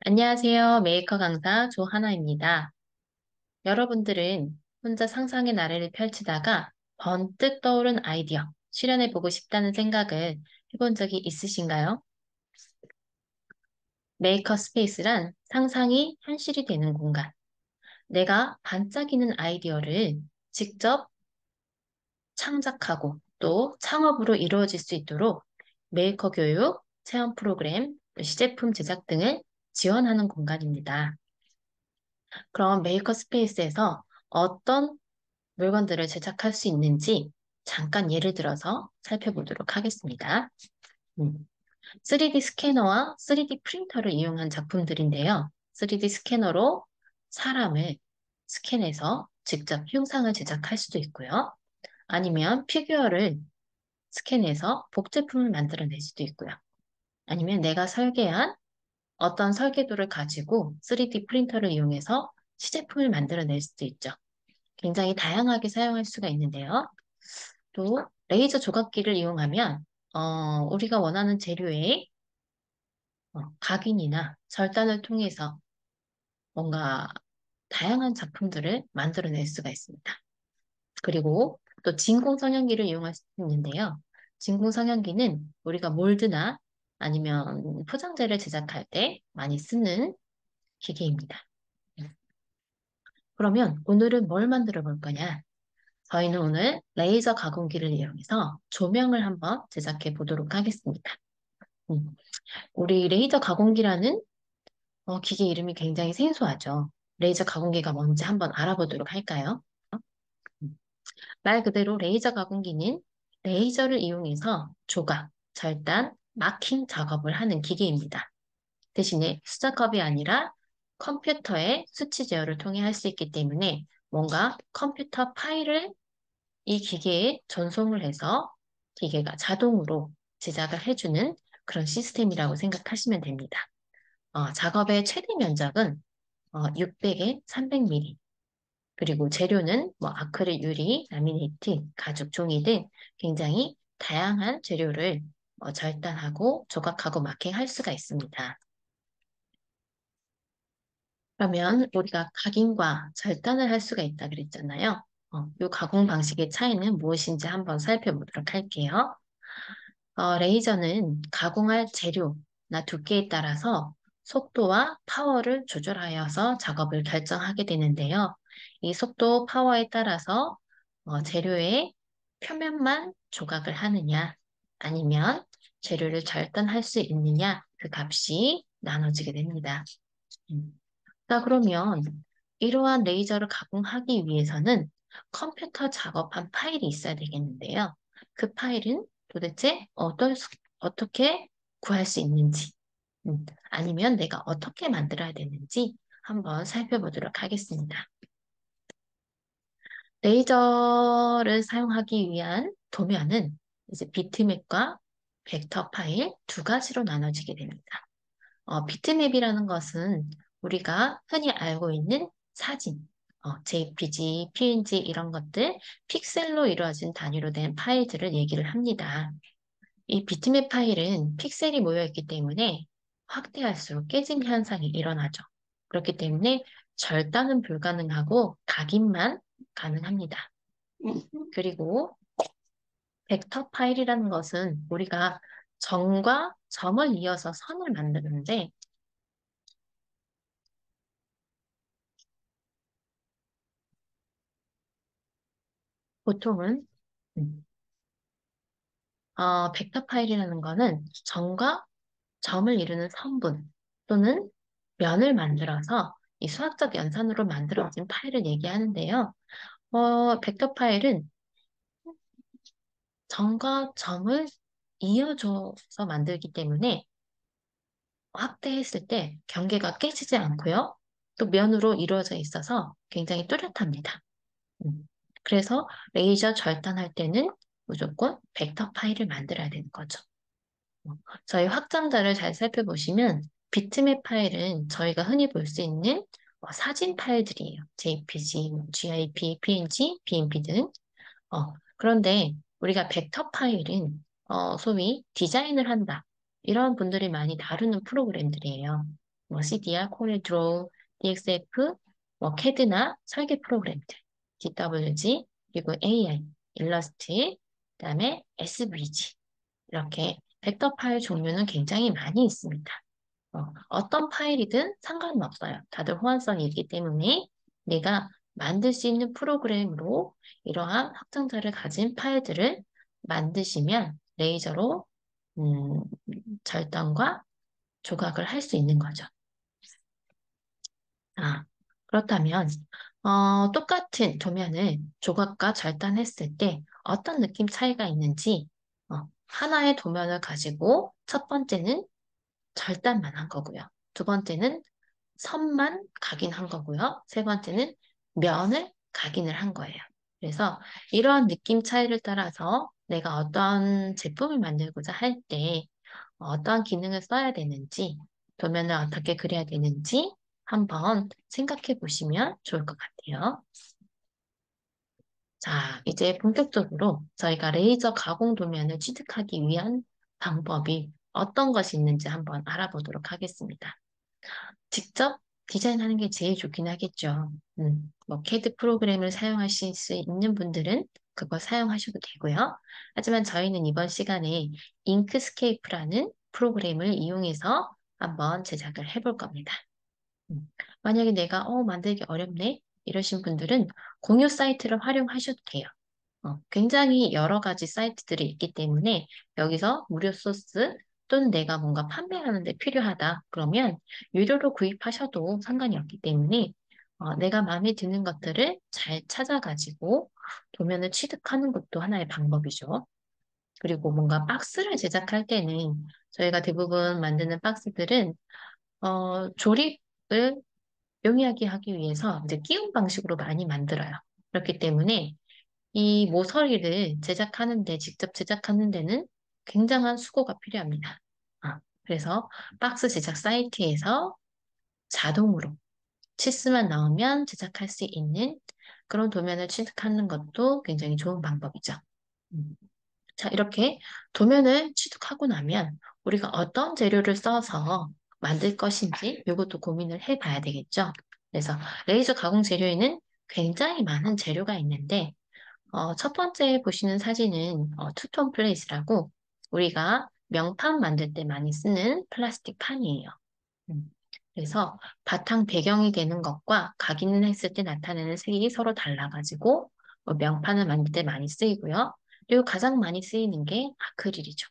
안녕하세요. 메이커 강사 조하나입니다. 여러분들은 혼자 상상의 나래를 펼치다가 번뜩 떠오른 아이디어, 실현해보고 싶다는 생각을 해본 적이 있으신가요? 메이커 스페이스란 상상이 현실이 되는 공간. 내가 반짝이는 아이디어를 직접 창작하고 또 창업으로 이루어질 수 있도록 메이커 교육, 체험 프로그램, 또 시제품 제작 등을 지원하는 공간입니다. 그럼 메이커 스페이스에서 어떤 물건들을 제작할 수 있는지 잠깐 예를 들어서 살펴보도록 하겠습니다. 음, 3D 스캐너와 3D 프린터를 이용한 작품들인데요. 3D 스캐너로 사람을 스캔해서 직접 흉상을 제작할 수도 있고요. 아니면 피규어를 스캔해서 복제품을 만들어낼 수도 있고요. 아니면 내가 설계한 어떤 설계도를 가지고 3D 프린터를 이용해서 시제품을 만들어낼 수도 있죠. 굉장히 다양하게 사용할 수가 있는데요. 또 레이저 조각기를 이용하면 우리가 원하는 재료의 각인이나 절단을 통해서 뭔가 다양한 작품들을 만들어낼 수가 있습니다. 그리고 또 진공성형기를 이용할 수 있는데요. 진공성형기는 우리가 몰드나 아니면 포장재를 제작할 때 많이 쓰는 기계입니다. 그러면 오늘은 뭘 만들어 볼 거냐? 저희는 오늘 레이저 가공기를 이용해서 조명을 한번 제작해 보도록 하겠습니다. 음, 우리 레이저 가공기라는 기계 이름이 굉장히 생소하죠. 레이저 가공기가 뭔지 한번 알아보도록 할까요? 음, 말 그대로 레이저 가공기는 레이저를 이용해서 조각, 절단, 마킹 작업을 하는 기계입니다. 대신에 수작업이 아니라 컴퓨터의 수치 제어를 통해 할 수 있기 때문에 뭔가 컴퓨터 파일을 이 기계에 전송을 해서 기계가 자동으로 제작을 해주는 그런 시스템이라고 생각하시면 됩니다. 작업의 최대 면적은 600에 300mm, 그리고 재료는 뭐 아크릴 유리, 라미네이트, 가죽, 종이 등 굉장히 다양한 재료를 절단하고 조각하고 마킹할 수가 있습니다. 그러면 우리가 각인과 절단을 할 수가 있다 그랬잖아요. 이 가공 방식의 차이는 무엇인지 한번 살펴보도록 할게요. 레이저는 가공할 재료나 두께에 따라서 속도와 파워를 조절하여서 작업을 결정하게 되는데요. 이 속도, 파워에 따라서 재료의 표면만 조각을 하느냐, 아니면 재료를 절단할 수 있느냐, 그 값이 나눠지게 됩니다. 음. 자, 그러면 이러한 레이저를 가공하기 위해서는 컴퓨터 작업한 파일이 있어야 되겠는데요. 그 파일은 도대체 어떻게 구할 수 있는지, 아니면 내가 어떻게 만들어야 되는지 한번 살펴보도록 하겠습니다. 레이저를 사용하기 위한 도면은 이제 비트맵과 벡터 파일 두 가지로 나눠지게 됩니다. 비트맵이라는 것은 우리가 흔히 알고 있는 사진, JPG, PNG 이런 것들, 픽셀로 이루어진 단위로 된 파일들을 얘기를 합니다. 이 비트맵 파일은 픽셀이 모여있기 때문에 확대할수록 깨짐 현상이 일어나죠. 그렇기 때문에 절단은 불가능하고 각인만 가능합니다. 그리고 벡터 파일이라는 것은 우리가 점과 점을 이어서 선을 만드는데 보통은 음, 벡터 파일이라는 거는 점과 점을 이루는 선분 또는 면을 만들어서 이 수학적 연산으로 만들어진 파일을 얘기하는데요. 벡터 파일은 점과 점을 이어줘서 만들기 때문에 확대했을 때 경계가 깨지지 않고요. 또 면으로 이루어져 있어서 굉장히 뚜렷합니다. 음. 그래서 레이저 절단할 때는 무조건 벡터 파일을 만들어야 되는 거죠. 저희 확장자를 잘 살펴보시면 비트맵 파일은 저희가 흔히 볼 수 있는 사진 파일들이에요. JPG, GIF, PNG, BMP 등. 그런데 우리가 벡터 파일은 소위 디자인을 한다. 이런 분들이 많이 다루는 프로그램들이에요. 뭐 CDR, 코렐드로우, DXF, 뭐 CAD나 설계 프로그램들, DWG, 그리고 AI, 일러스트, 그다음에 SVG 이렇게 벡터 파일 종류는 굉장히 많이 있습니다. 어떤 파일이든 상관은 없어요. 다들 호환성이 있기 때문에 내가 만들 수 있는 프로그램으로 이러한 확장자를 가진 파일들을 만드시면 레이저로 음, 절단과 조각을 할 수 있는 거죠. 아, 그렇다면 똑같은 도면을 조각과 절단했을 때 어떤 느낌 차이가 있는지 하나의 도면을 가지고 첫 번째는 절단만 한 거고요. 두 번째는 선만 각인한 거고요. 세 번째는 면을 각인을 한 거예요. 그래서 이러한 느낌 차이를 따라서 내가 어떤 제품을 만들고자 할 때 어떠한 기능을 써야 되는지, 도면을 어떻게 그려야 되는지 한번 생각해 보시면 좋을 것 같아요. 자, 이제 본격적으로 저희가 레이저 가공 도면을 취득하기 위한 방법이 어떤 것이 있는지 한번 알아보도록 하겠습니다. 직접 디자인하는 게 제일 좋긴 하겠죠. 뭐 CAD 프로그램을 사용하실 수 있는 분들은 그거 사용하셔도 되고요. 하지만 저희는 이번 시간에 인크스케이프라는 프로그램을 이용해서 한번 제작을 해볼 겁니다. 음, 만약에 내가 만들기 어렵네 이러신 분들은 공유 사이트를 활용하셔도 돼요. 굉장히 여러 가지 사이트들이 있기 때문에 여기서 무료 소스 또는 내가 뭔가 판매하는 데 필요하다. 그러면 유료로 구입하셔도 상관이 없기 때문에 내가 마음에 드는 것들을 잘 찾아가지고 도면을 취득하는 것도 하나의 방법이죠. 그리고 뭔가 박스를 제작할 때는 저희가 대부분 만드는 박스들은 조립을 용이하게 하기 위해서 이제 끼움 방식으로 많이 만들어요. 그렇기 때문에 이 모서리를 제작하는데, 직접 제작하는 데는 굉장한 수고가 필요합니다. 그래서 박스 제작 사이트에서 자동으로 치스만 넣으면 제작할 수 있는 그런 도면을 취득하는 것도 굉장히 좋은 방법이죠. 음. 자, 이렇게 도면을 취득하고 나면 우리가 어떤 재료를 써서 만들 것인지 이것도 고민을 해봐야 되겠죠. 그래서 레이저 가공 재료에는 굉장히 많은 재료가 있는데 첫 번째 보시는 사진은 투톤 플레이스라고 우리가 명판 만들 때 많이 쓰는 플라스틱 판이에요. 음. 그래서 바탕 배경이 되는 것과 각인을 했을 때 나타내는 색이 서로 달라가지고 명판을 만들 때 많이 쓰이고요. 그리고 가장 많이 쓰이는 게 아크릴이죠.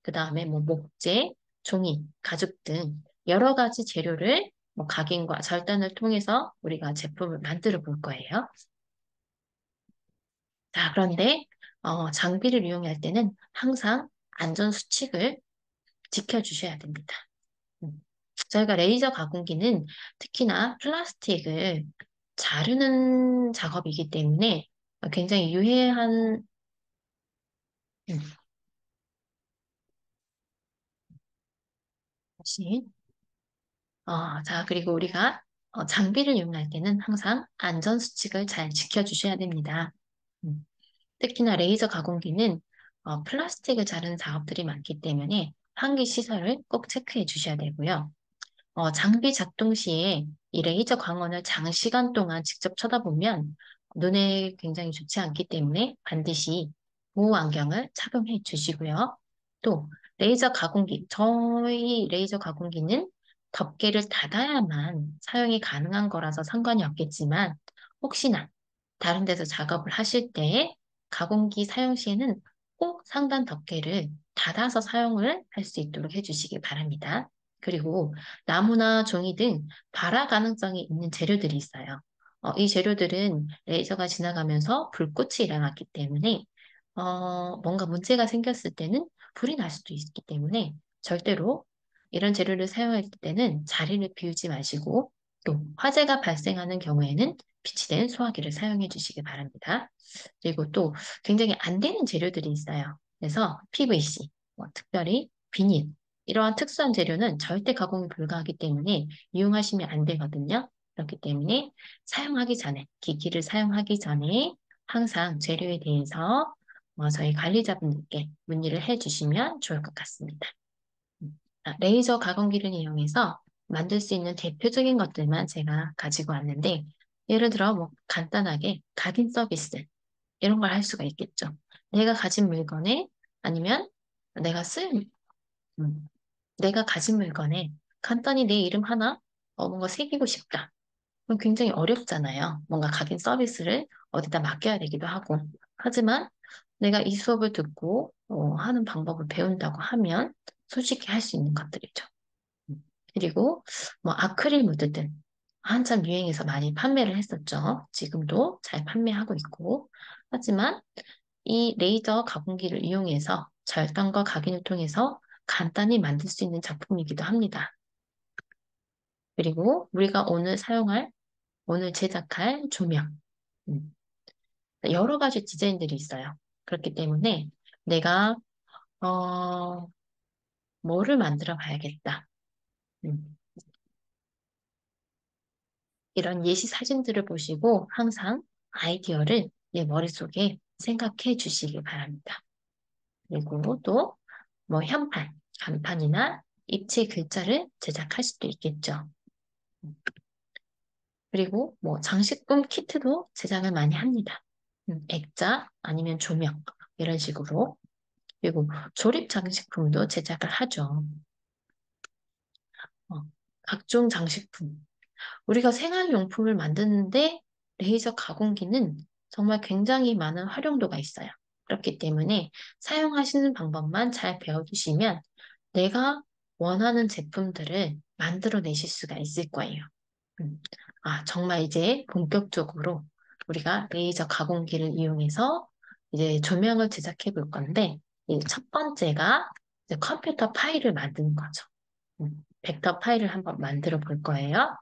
그 다음에 뭐 목재, 종이, 가죽 등 여러 가지 재료를 뭐 각인과 절단을 통해서 우리가 제품을 만들어 볼 거예요. 자, 그런데 장비를 이용할 때는 항상 안전 수칙을 지켜주셔야 됩니다. 음. 저희가 레이저 가공기는 특히나 플라스틱을 자르는 작업이기 때문에 굉장히 유해한 음, 것이 자, 그리고 우리가 장비를 이용할 때는 항상 안전 수칙을 잘 지켜주셔야 됩니다. 음. 특히나 레이저 가공기는 플라스틱을 자르는 작업들이 많기 때문에 환기 시설을 꼭 체크해 주셔야 되고요. 장비 작동 시에 이 레이저 광원을 장시간 동안 직접 쳐다보면 눈에 굉장히 좋지 않기 때문에 반드시 보호 안경을 착용해 주시고요. 또 레이저 가공기, 저희 레이저 가공기는 덮개를 닫아야만 사용이 가능한 거라서 상관이 없겠지만 혹시나 다른 데서 작업을 하실 때 가공기 사용 시에는 꼭 상단 덮개를 닫아서 사용을 할 수 있도록 해주시기 바랍니다. 그리고 나무나 종이 등 발화 가능성이 있는 재료들이 있어요. 이 재료들은 레이저가 지나가면서 불꽃이 일어났기 때문에 뭔가 문제가 생겼을 때는 불이 날 수도 있기 때문에 절대로 이런 재료를 사용할 때는 자리를 비우지 마시고 또 화재가 발생하는 경우에는 비치된 소화기를 사용해 주시기 바랍니다. 그리고 또 굉장히 안 되는 재료들이 있어요. 그래서 PVC, 특별히 비닐, 이러한 특수한 재료는 절대 가공이 불가하기 때문에 이용하시면 안 되거든요. 그렇기 때문에 사용하기 전에, 기기를 사용하기 전에 항상 재료에 대해서 저희 관리자분들께 문의를 해주시면 좋을 것 같습니다. 레이저 가공기를 이용해서 만들 수 있는 대표적인 것들만 제가 가지고 왔는데, 예를 들어 뭐 간단하게 각인 서비스 이런 걸 할 수가 있겠죠. 내가 가진 물건에 아니면 내가 쓸 음, 내가 가진 물건에 간단히 내 이름 하나 뭔가 새기고 싶다. 그럼 굉장히 어렵잖아요. 뭔가 각인 서비스를 어디다 맡겨야 되기도 하고. 하지만 내가 이 수업을 듣고 하는 방법을 배운다고 하면 솔직히 할 수 있는 것들이죠. 그리고 뭐 아크릴 무드등 한참 유행해서 많이 판매를 했었죠. 지금도 잘 판매하고 있고. 하지만 이 레이저 가공기를 이용해서 절단과 각인을 통해서 간단히 만들 수 있는 작품이기도 합니다. 그리고 우리가 오늘 제작할 조명. 음, 여러 가지 디자인들이 있어요. 그렇기 때문에 내가, 어, 뭐를 만들어 봐야겠다. 음, 이런 예시 사진들을 보시고 항상 아이디어를 내 머릿속에 생각해 주시기 바랍니다. 그리고 또 뭐 현판, 간판이나 입체 글자를 제작할 수도 있겠죠. 그리고 뭐 장식품 키트도 제작을 많이 합니다. 액자 아니면 조명 이런 식으로. 그리고 조립 장식품도 제작을 하죠. 어, 각종 장식품. 우리가 생활용품을 만드는데 레이저 가공기는 정말 굉장히 많은 활용도가 있어요. 그렇기 때문에 사용하시는 방법만 잘 배워두시면 내가 원하는 제품들을 만들어내실 수가 있을 거예요. 음. 정말 이제 본격적으로 우리가 레이저 가공기를 이용해서 이제 조명을 제작해 볼 건데, 이 첫 번째가 이제 컴퓨터 파일을 만드는 거죠. 벡터 파일을 한번 만들어 볼 거예요.